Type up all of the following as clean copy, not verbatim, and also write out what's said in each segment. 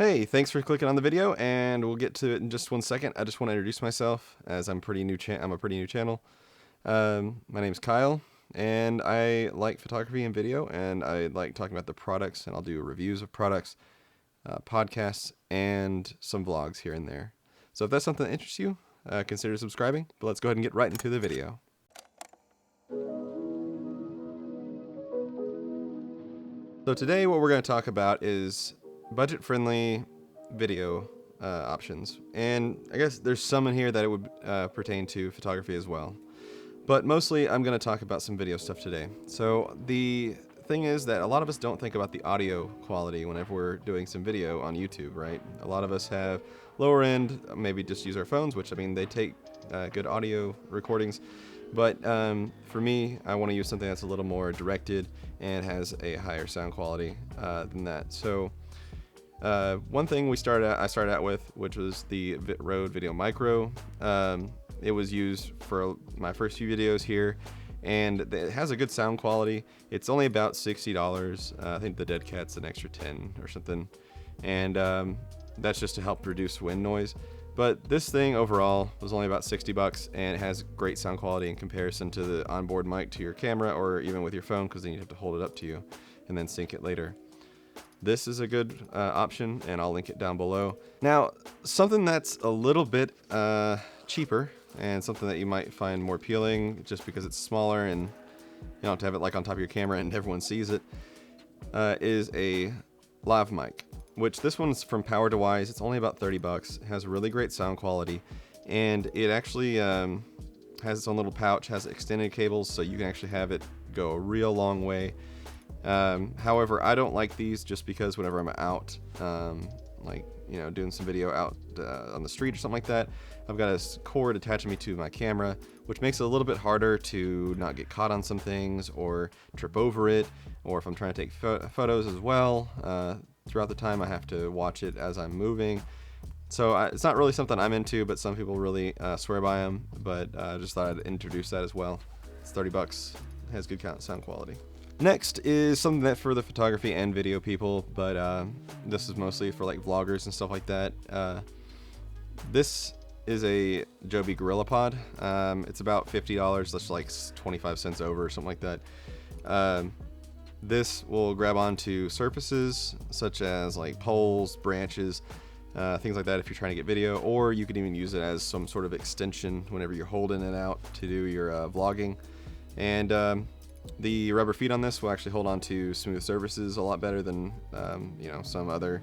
Hey, thanks for clicking on the video, and we'll get to it in just 1 second. I just want to introduce myself, as I'm a pretty new channel. My name's Kyle, and I like photography and video, and I like talking about the products, and I'll do reviews of products, podcasts, and some vlogs here and there. So if that's something that interests you, consider subscribing, but let's go ahead and get right into the video. So today what we're going to talk about is budget-friendly video options, and I guess there's some in here that it would pertain to photography as well, but mostly I'm going to talk about some video stuff today. So the thing is that a lot of us don't think about the audio quality whenever we're doing some video on YouTube, right? A lot of us have lower end, maybe just use our phones, which I mean they take good audio recordings, but for me, I want to use something that's a little more directed and has a higher sound quality than that. So one thing I started out with, which was the Rode VideoMicro. It was used for my first few videos here, and it has a good sound quality. It's only about $60. I think the dead cat's an extra 10 or something, and that's just to help reduce wind noise. But this thing overall was only about 60 bucks, and it has great sound quality in comparison to the onboard mic to your camera, or even with your phone, because then you have to hold it up to you and then sync it later. This is a good option, and I'll link it down below. Now, something that's a little bit cheaper, and something that you might find more appealing just because it's smaller and you don't have to have it like on top of your camera and everyone sees it, is a lav mic, which this one's from Powertowise. It's only about 30 bucks. It has really great sound quality, and it actually has its own little pouch, has extended cables, so you can actually have it go a real long way. However, I don't like these just because whenever I'm out, like, you know, doing some video out on the street or something like that, I've got a cord attaching me to my camera, which makes it a little bit harder to not get caught on some things or trip over it, or if I'm trying to take photos as well. Throughout the time, I have to watch it as I'm moving. So it's not really something I'm into, but some people really swear by them. But I just thought I'd introduce that as well. It's 30 bucks. It has good sound quality. Next is something that for the photography and video people, but this is mostly for like vloggers and stuff like that. This is a Joby Gorillapod. It's about $50. That's like 25 cents over or something like that. This will grab onto surfaces such as like poles, branches, things like that if you're trying to get video, or you could even use it as some sort of extension whenever you're holding it out to do your vlogging. And the rubber feet on this will actually hold on to smooth surfaces a lot better than you know, some other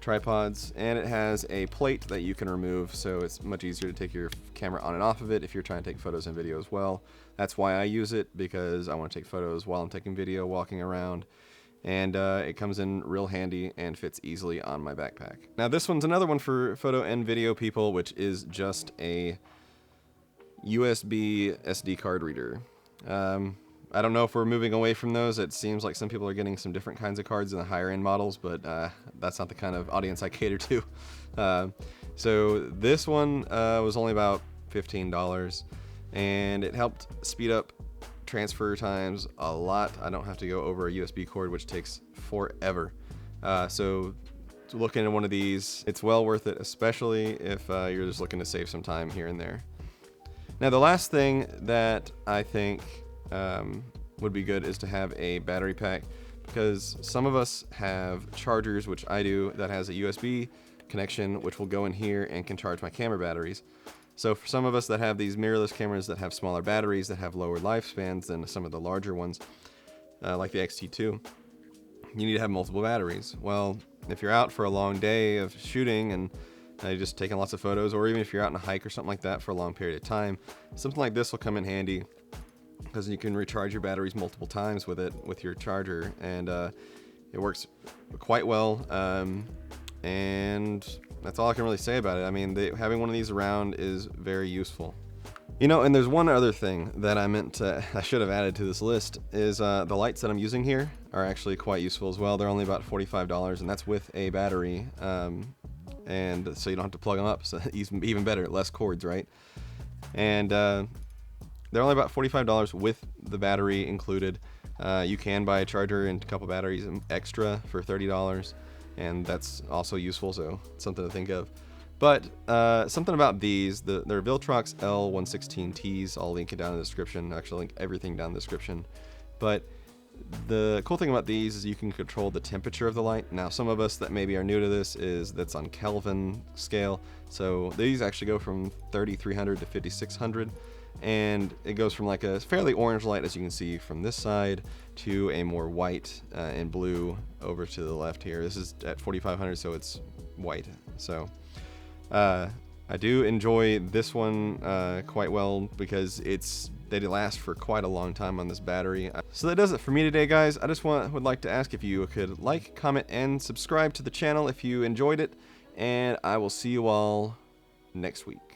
tripods, and it has a plate that you can remove, so it's much easier to take your camera on and off of it if you're trying to take photos and video as well. That's why I use it, because I want to take photos while I'm taking video, walking around, and it comes in real handy and fits easily on my backpack. Now this one's another one for photo and video people, which is just a USB SD card reader. I don't know if we're moving away from those. It seems like some people are getting some different kinds of cards in the higher end models, but that's not the kind of audience I cater to. So this one was only about $15, and it helped speed up transfer times a lot. I don't have to go over a USB cord, which takes forever. So looking at one of these, it's well worth it, especially if you're just looking to save some time here and there. Now the last thing that I think would be good is to have a battery pack, because some of us have chargers, which I do, that has a USB connection which will go in here and can charge my camera batteries. So for some of us that have these mirrorless cameras that have smaller batteries that have lower lifespans than some of the larger ones, like the XT2, you need to have multiple batteries. Well, if you're out for a long day of shooting and you're just taking lots of photos, or even if you're out on a hike or something like that for a long period of time, something like this will come in handy, because you can recharge your batteries multiple times with it, with your charger, and it works quite well. And that's all I can really say about it. I mean, having one of these around is very useful. You know, and there's one other thing that I should have added to this list, is the lights that I'm using here are actually quite useful as well. They're only about $45, and that's with a battery, and so you don't have to plug them up. So even better, less cords, right? And they're only about $45 with the battery included. You can buy a charger and a couple batteries extra for $30. and that's also useful, so something to think of. But something about these, they're Viltrox L116Ts. I'll link it down in the description. Actually, link everything down in the description. But the cool thing about these is you can control the temperature of the light. Now, some of us that maybe are new to this that's on Kelvin scale. So these actually go from 3300 to 5600. And it goes from like a fairly orange light, as you can see from this side, to a more white and blue over to the left here. This is at 4500, so it's white. So I do enjoy this one quite well because they last for quite a long time on this battery. So that does it for me today, guys. I just would like to ask if you could like, comment, and subscribe to the channel if you enjoyed it, and I will see you all next week.